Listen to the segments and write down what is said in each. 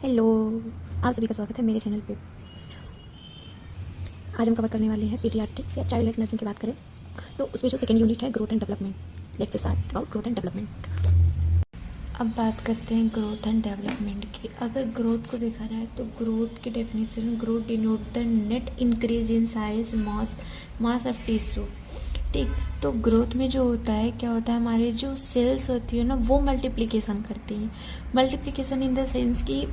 Hello, आप सभी का स्वागत है मेरे चैनल पे। आज हम कवर करने वाले हैं पीडियाट्रिक्स या चाइल्ड हेल्थ नर्सिंग की बात करें तो उसमें जो सेकेंड यूनिट है growth and development. Let's start about growth and development. अब बात करते हैं ग्रोथ एंड डेवलपमेंट की। अगर ग्रोथ को देखा जाए तो ग्रोथ की definition, growth denote the net increase in size mass of tissue. ठीक, तो ग्रोथ में जो होता है, क्या होता है, हमारे जो सेल्स होती है ना वो मल्टीप्लिकेशन करती हैं। मल्टीप्लिकेशन इन द सेंस कि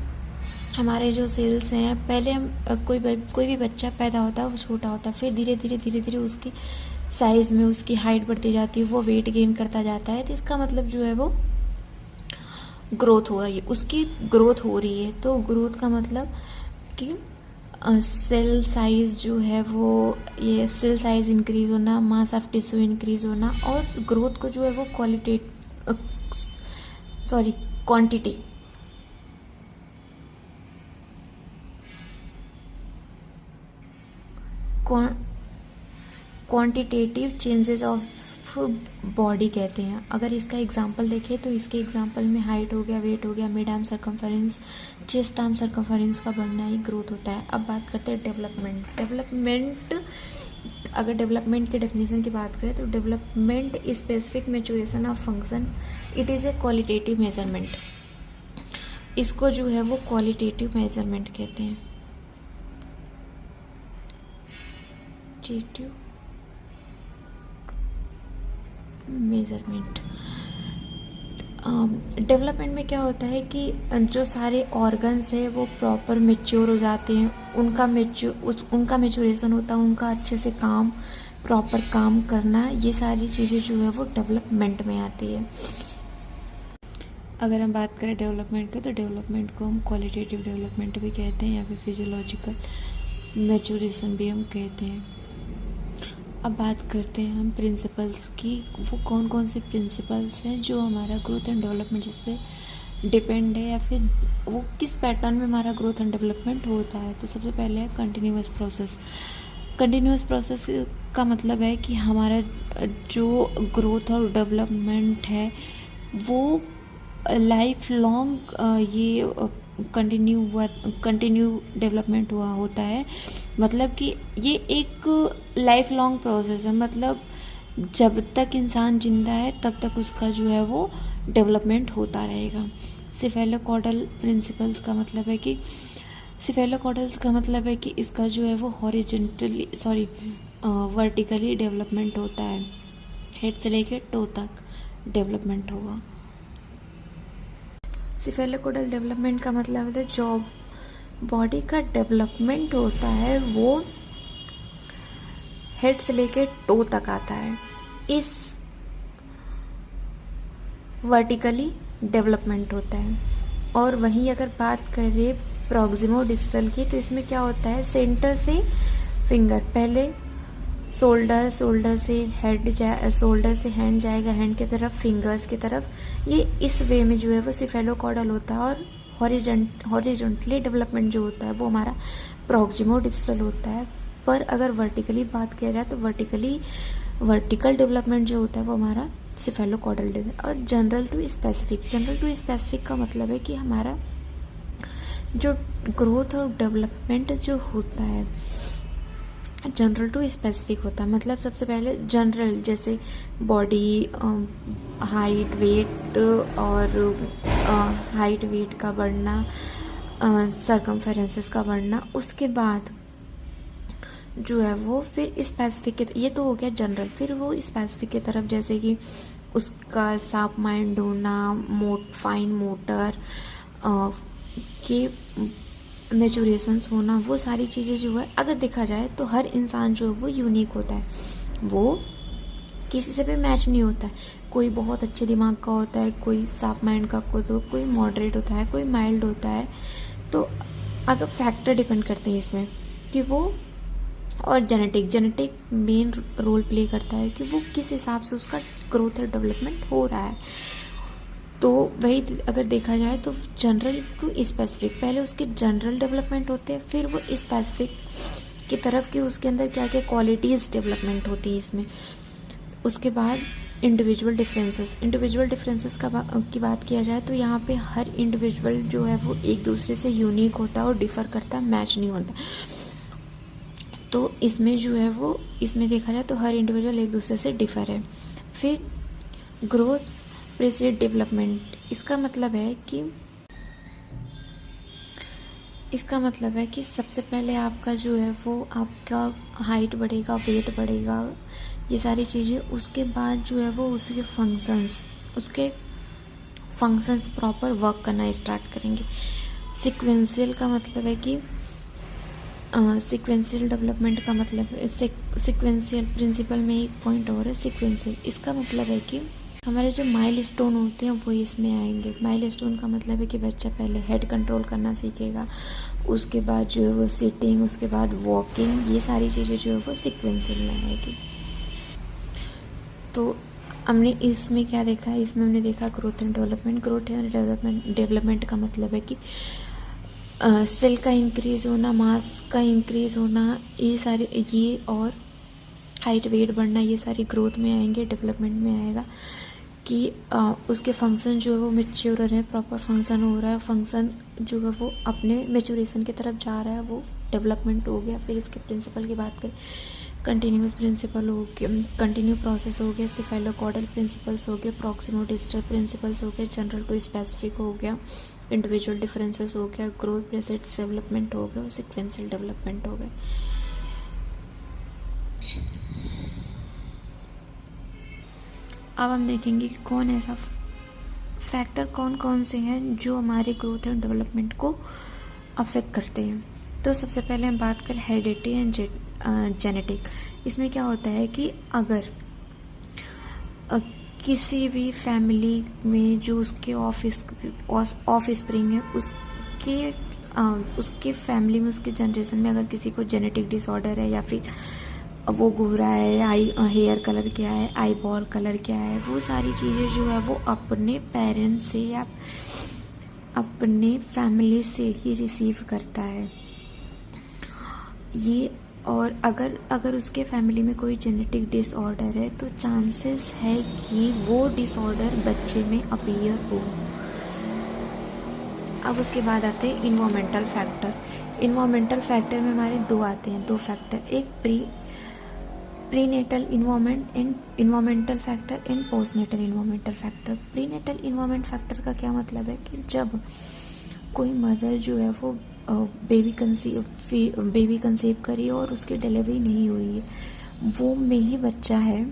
हमारे जो सेल्स हैं, पहले हम कोई भी बच्चा पैदा होता है वो छोटा होता है, फिर धीरे धीरे उसकी साइज़ में उसकी हाइट बढ़ती जाती है, वो वेट गेन करता जाता है। तो इसका मतलब जो है वो ग्रोथ हो रही है, उसकी ग्रोथ हो रही है। तो ग्रोथ का मतलब कि सेल साइज़ जो है वो, ये सेल साइज़ इंक्रीज़ होना, मास ऑफ टिश्यू इंक्रीज़ होना, और ग्रोथ को जो है वो quantity quantitative changes of body कहते हैं। अगर इसका एग्जांपल देखें तो इसके एग्जांपल में हाइट हो गया, वेट हो गया, mid arm circumference, chest arm circumference का बढ़ना ही ग्रोथ होता है। अब बात करते हैं डेवलपमेंट। अगर डेवलपमेंट के डेफिनेशन की बात करें तो development specific maturation of function, it is a qualitative measurement. इसको जो है वो क्वालिटेटिव मेजरमेंट कहते हैं। मेजरमेंट। डेवलपमेंट में क्या होता है कि जो सारे ऑर्गन्स है वो प्रॉपर मेच्योर हो जाते हैं, उनका मेच्योरेशन होता है, उनका अच्छे से प्रॉपर काम करना, ये सारी चीज़ें जो है वो डेवलपमेंट में आती है। अगर हम बात करें डेवलपमेंट की तो डेवलपमेंट को हम क्वालिटेटिव डेवलपमेंट भी कहते हैं या फिर फिजियोलॉजिकल मैच्योरेशन भी हम कहते हैं। अब बात करते हैं हम प्रिंसिपल्स की। वो कौन कौन से प्रिंसिपल्स हैं जो हमारा ग्रोथ एंड डेवलपमेंट जिस पे डिपेंड है, या फिर वो किस पैटर्न में हमारा ग्रोथ एंड डेवलपमेंट होता है। तो सबसे पहले है कंटिन्यूअस प्रोसेस। कंटिन्यूअस प्रोसेस का मतलब है कि हमारा जो ग्रोथ और डेवलपमेंट है वो लाइफ लॉन्ग ये कंटिन्यू डेवलपमेंट हुआ होता है। मतलब कि ये एक लाइफ लॉन्ग प्रोसेस है, मतलब जब तक इंसान जिंदा है तब तक उसका जो है वो डेवलपमेंट होता रहेगा। सिफेलोकॉडल प्रिंसिपल्स का मतलब है कि सिफेलोकॉडल्स का मतलब है कि इसका जो है वो वर्टिकली डेवलपमेंट होता है, हेड से लेकर टो तक डेवलपमेंट होगा। सिफेलोकॉडल डेवलपमेंट का मतलब है जो बॉडी का डेवलपमेंट होता है वो हेड से लेकर टो तक आता है, इस वर्टिकली डेवलपमेंट होता है। और वहीं अगर बात करें प्रॉक्सिमो डिस्टल की तो इसमें क्या होता है, सेंटर से फिंगर, पहले शोल्डर से हैंड जाएगा, हैंड की तरफ, फिंगर्स की तरफ, ये इस वे में जो है वो सिफेलोकॉडल होता है। और हॉरिजॉन्टली डेवलपमेंट जो होता है वो हमारा प्रॉक्सिमो डिस्टल होता है। पर अगर वर्टिकली बात किया जाए तो वर्टिकल डेवलपमेंट जो होता है वो हमारा सिफेलोकॉडल। और जनरल टू स्पेसिफिक का मतलब है कि हमारा जो ग्रोथ और डेवलपमेंट जो होता है जनरल टू स्पेसिफिक होता है। मतलब सबसे पहले जनरल, जैसे बॉडी हाइट वेट का बढ़ना, सर्कमफेरेंसेस का बढ़ना, उसके बाद जो है वो फिर स्पेसिफिक, ये तो हो गया जनरल। फिर वो स्पेसिफिक की तरफ, जैसे कि उसका साफ माइंड होना, फाइन मोटर के मैच्योरेशंस होना, वो सारी चीज़ें जो है अगर देखा जाए तो हर इंसान जो है वो यूनिक होता है, वो किसी से भी मैच नहीं होता है। कोई बहुत अच्छे दिमाग का होता है, कोई साफ माइंड का, कोई मॉडरेट होता है, कोई माइल्ड होता है। तो अगर फैक्टर डिपेंड करते हैं इसमें कि वो, और जेनेटिक मेन रोल प्ले करता है कि वो किस हिसाब से उसका ग्रोथ और डेवलपमेंट हो रहा है। तो वही अगर देखा जाए तो जनरल टू स्पेसिफिक, पहले उसके जनरल डेवलपमेंट होते हैं, फिर वो स्पेसिफिक की तरफ कि उसके अंदर क्या क्या क्वालिटीज़ डेवलपमेंट होती है इसमें। उसके बाद इंडिविजुअल डिफरेंसेस की बात किया जाए तो यहाँ पे हर इंडिविजुअल जो है वो एक दूसरे से यूनिक होता है और डिफ़र करता है, मैच नहीं होता। तो इसमें जो है वो इसमें देखा जाए तो हर इंडिविजुअल एक दूसरे से डिफ़र है। फिर ग्रोथ प्रेसिड डेवलपमेंट, इसका मतलब है कि सबसे पहले आपका जो है वो आपका हाइट बढ़ेगा, वेट बढ़ेगा, ये सारी चीज़ें। उसके बाद जो है वो उसके फंक्शंस प्रॉपर वर्क करना स्टार्ट करेंगे। सिक्वेंशियल का मतलब है कि सिक्वेंशियल डेवलपमेंट का मतलब है सिक्वेंशियल प्रिंसिपल में एक पॉइंट और है सिक्वेंशियल। इसका मतलब है कि हमारे जो माइलस्टोन होते हैं वो इसमें आएंगे। माइलस्टोन का मतलब है कि बच्चा पहले हेड कंट्रोल करना सीखेगा, उसके बाद जो है वो सिटिंग, उसके बाद वॉकिंग, ये सारी चीज़ें जो है वो सिक्वेंशियल में आएगी। तो हमने इसमें क्या देखा है, इसमें हमने देखा ग्रोथ एंड डेवलपमेंट का मतलब है कि सेल का इंक्रीज़ होना, मास का इंक्रीज़ होना, ये और हाइट वेट बढ़ना, ये सारी ग्रोथ में आएंगे, डेवलपमेंट में आएगा कि उसके फंक्शन जो है वो मैच्योर हो रहे हैं, प्रॉपर फंक्शन हो रहा है, फंक्शन जो है वो अपने मैच्योरेशन की तरफ जा रहा है, वो डेवलपमेंट हो गया। फिर इसके प्रिंसिपल की बात करें, कंटिन्यूस प्रिंसिपल हो गया, कंटिन्यू प्रोसेस हो गया, सिफेलोकॉर्डल प्रिंसिपल्स हो गए, प्रॉक्सिमो डिस्टल प्रिंसिपल्स हो गए, जनरल टू स्पेसिफिक हो गया, इंडिविजुअल डिफरेंसेस हो गया, ग्रोथ प्रेसिड्स डेवलपमेंट हो गया और सिक्वेंशियल डेवलपमेंट हो गए। अब हम देखेंगे कि कौन कौन से हैं जो हमारे ग्रोथ एंड डेवलपमेंट को अफेक्ट करते हैं। तो सबसे पहले हम बात करें हेरिडिटी एंड जेनेटिक। इसमें क्या होता है कि अगर किसी भी फैमिली में जो उसके ऑफ स्प्रिंग है, उसके फैमिली में, उसके जनरेशन में अगर किसी को जेनेटिक डिसऑर्डर है, या फिर वो गोरा है, हेयर कलर क्या है, आई बॉल कलर क्या है, वो सारी चीज़ें जो है वो अपने पेरेंट्स से या अपने फैमिली से ही रिसीव करता है ये। और अगर उसके फैमिली में कोई जेनेटिक डिसऑर्डर है तो चांसेस है कि वो डिसऑर्डर बच्चे में अपीयर हो। अब उसके बाद आते हैं इन्वायरमेंटल फैक्टर में हमारे दो फैक्टर, एक prenatal environmental factor and postnatal environmental factor. Prenatal environment factor का क्या मतलब है कि जब कोई मदर जो है वो बेबी कंसीव करी और उसकी डिलीवरी नहीं हुई है, वो में ही बच्चा है,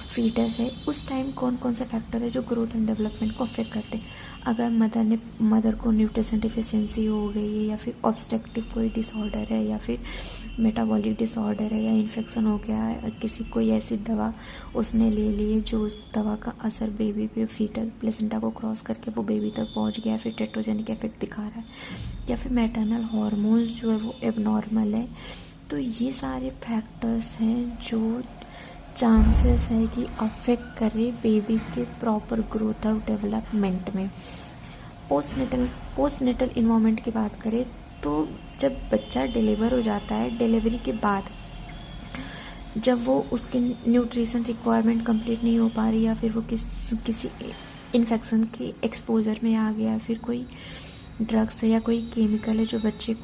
फीटस है, उस टाइम कौन कौन से फैक्टर है जो ग्रोथ एंड डेवलपमेंट को अफेक्ट करते हैं। अगर मदर को न्यूट्रिशन डिफिशिएंसी हो गई है, या फिर ऑब्स्ट्रक्टिव कोई डिसऑर्डर है, या फिर मेटाबॉलिक डिसऑर्डर है, या इन्फेक्शन हो गया है, किसी कोई ऐसी दवा उसने ले ली है जो उस दवा का असर बेबी पे, फीटल प्लेसेंटा को क्रॉस करके वो बेबी तक पहुंच गया, फिर टेट्रोजेनिक इफेक्ट दिखा रहा है, या फिर मैटरनल हार्मोन्स जो है वो एबनॉर्मल है। तो ये सारे फैक्टर्स हैं जो चांसेस है कि अफेक्ट करे बेबी के प्रॉपर ग्रोथ और डेवलपमेंट में। पोस्टनेटल इन्वायरमेंट की बात करें तो जब बच्चा डिलीवर हो जाता है, डिलीवरी के बाद जब वो उसकी न्यूट्रिशन रिक्वायरमेंट कंप्लीट नहीं हो पा रही, या फिर वो किसी इन्फेक्शन के एक्सपोजर में आ गया, फिर कोई ड्रग्स है या कोई केमिकल है जो बच्चे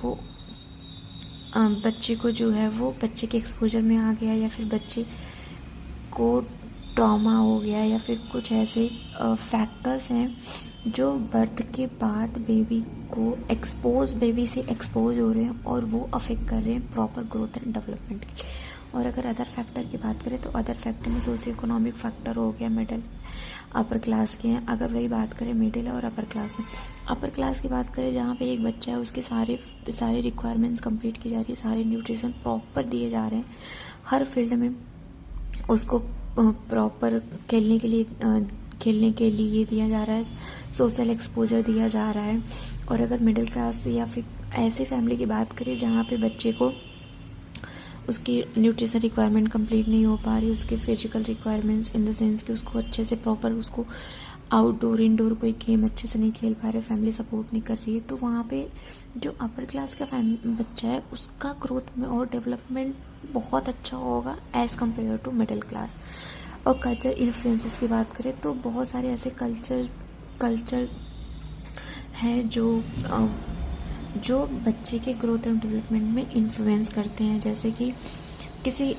को जो है वो बच्चे के एक्सपोजर में आ गया, या फिर बच्चे को ट्रॉमा हो गया, या फिर कुछ ऐसे फैक्टर्स हैं जो बर्थ के बाद बेबी से एक्सपोज हो रहे हैं और वो अफेक्ट कर रहे हैं प्रॉपर ग्रोथ एंड डेवलपमेंट की। और अगर अदर फैक्टर की बात करें तो अदर फैक्टर में सोशियो इकोनॉमिक फैक्टर हो गया, मिडिल अपर क्लास के हैं। अगर वही बात करें मिडिल और अपर क्लास में, अपर क्लास की बात करें जहाँ पे एक बच्चा है, उसके सारे रिक्वायरमेंट्स कंप्लीट की जा रही है, सारे न्यूट्रिशन प्रॉपर दिए जा रहे हैं, हर फील्ड में उसको प्रॉपर खेलने के लिए दिया जा रहा है, सोशल एक्सपोजर दिया जा रहा है। और अगर मिडिल क्लास या फिर ऐसी फैमिली की बात करें जहाँ पे बच्चे को उसकी न्यूट्रिशन रिक्वायरमेंट कंप्लीट नहीं हो पा रही, उसके physical requirements in the sense कि उसको अच्छे से प्रॉपर उसको आउटडोर इंडोर कोई गेम अच्छे से नहीं खेल पा रहे, फैमिली सपोर्ट नहीं कर रही है, तो वहाँ पे जो अपर क्लास का बच्चा है उसका ग्रोथ में और डेवलपमेंट बहुत अच्छा होगा as compare to middle class. और कल्चर इन्फ्लुएंसेस की बात करें तो बहुत सारे ऐसे कल्चर है जो बच्चे के ग्रोथ एंड डेवलपमेंट में इन्फ्लुएंस करते हैं। जैसे कि किसी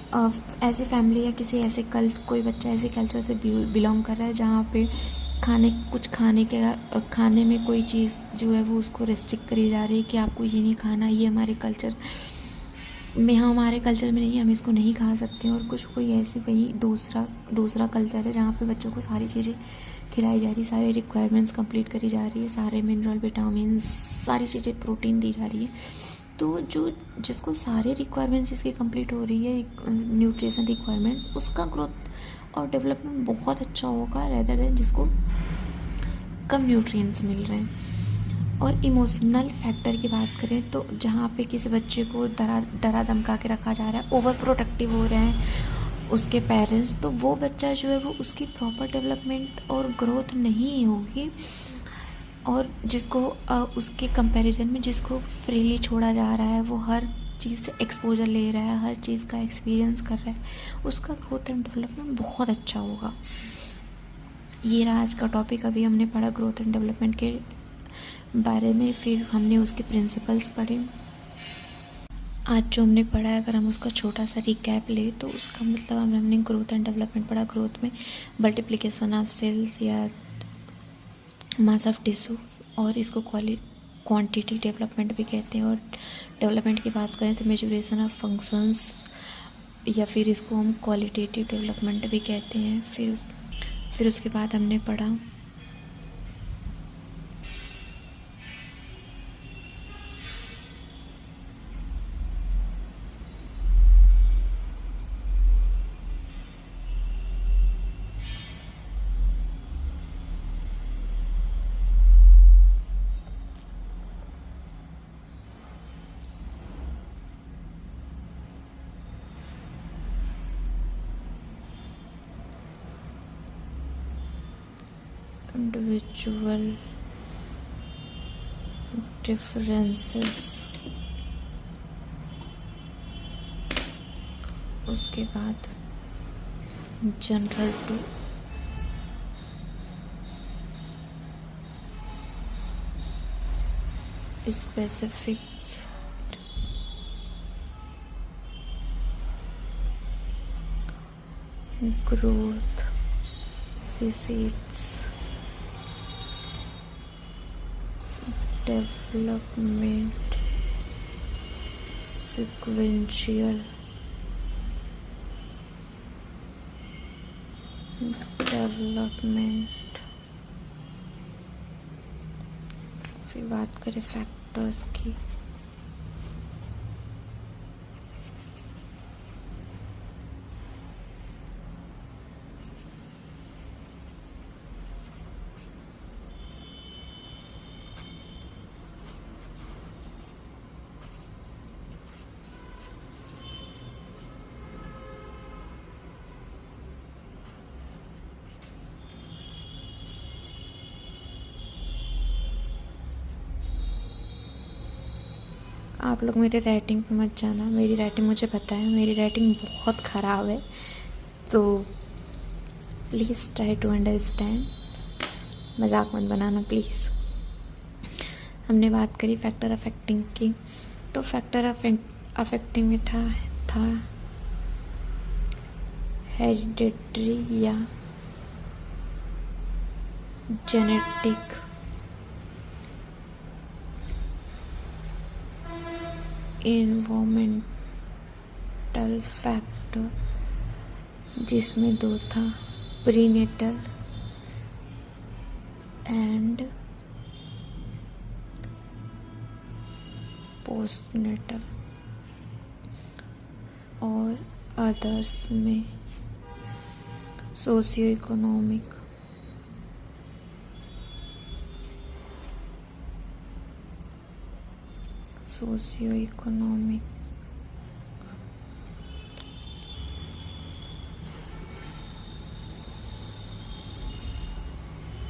ऐसी फैमिली या किसी ऐसे कोई बच्चा ऐसे कल्चर से बिलोंग कर रहा है जहाँ पे खाने में कोई चीज़ जो है वो उसको रेस्ट्रिक्ट करी जा रही है कि आपको ये नहीं खाना, ये हमारे कल्चर में नहीं है, हम इसको नहीं खा सकते। और कोई ऐसी वही दूसरा कल्चर है जहाँ पे बच्चों को सारी चीज़ें खिलाई जा रही है, सारे रिक्वायरमेंट्स कंप्लीट करी जा रही है, सारे मिनरल विटामिन सारी चीज़ें प्रोटीन दी जा रही है। तो जिसको सारे रिक्वायरमेंट्स जिसकी कंप्लीट हो रही है, न्यूट्रिशन रिक्वायरमेंट्स, उसका ग्रोथ और डेवलपमेंट बहुत अच्छा होगा रेदर देन जिसको कम न्यूट्रिएंट्स मिल रहे हैं। और इमोशनल फैक्टर की बात करें तो जहाँ पे किसी बच्चे को डरा धमका के रखा जा रहा है, ओवर प्रोटेक्टिव हो रहे हैं उसके पेरेंट्स, तो वो बच्चा जो है वो उसकी प्रॉपर डेवलपमेंट और ग्रोथ नहीं होगी। और जिसको उसके कंपैरिजन में जिसको फ्रीली छोड़ा जा रहा है, वो हर चीज़ से एक्सपोजर ले रहा है, हर चीज़ का एक्सपीरियंस कर रहा है, उसका ग्रोथ एंड डेवलपमेंट बहुत अच्छा होगा। ये रहा आज का टॉपिक। अभी हमने पढ़ा ग्रोथ एंड डेवलपमेंट के बारे में, फिर हमने उसके प्रिंसिपल्स पढ़े। आज जो हमने पढ़ा है अगर हम उसका छोटा सा रिकैप ले तो उसका मतलब हमने ग्रोथ एंड डेवलपमेंट पढ़ा। ग्रोथ में मल्टीप्लिकेशन ऑफ सेल्स या मास ऑफ टिश्यू, और इसको क्वांटिटी डेवलपमेंट भी कहते हैं। और डेवलपमेंट की बात करें तो मेजोरेशन ऑफ फंक्शंस, या फिर इसको हम क्वालिटेटिव डेवलपमेंट भी कहते हैं। फिर उसके बाद हमने पढ़ा इंडिविजुअल डिफरेंसेस, उसके बाद general to specifics, growth precedes development, sequential development। फिर बात करें फैक्टर्स की, आप लोग मेरे राइटिंग पे मत जाना, मेरी राइटिंग मुझे पता है, मेरी राइटिंग बहुत ख़राब है, तो प्लीज़ ट्राई टू अंडरस्टैंड, मजाक मत बनाना प्लीज़। हमने बात करी फैक्टर अफेक्टिंग की, तो फैक्टर अफेक्टिंग में था हेरिडिटरी या जेनेटिक, इन्वायरमेंटल फैक्टर जिसमें दो था, प्रीनेटल एंड पोस्टनेटल, और अदर्स में socio economic,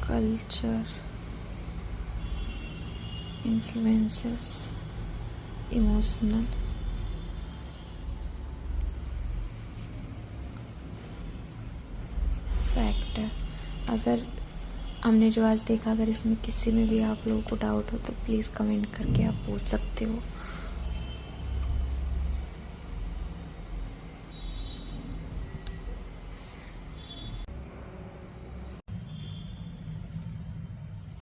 culture influences, emotional, fact है। अगर हमने जो आज देखा, अगर इसमें किसी में भी आप लोगों को डाउट हो तो प्लीज़ कमेंट करके आप पूछ सकते हो।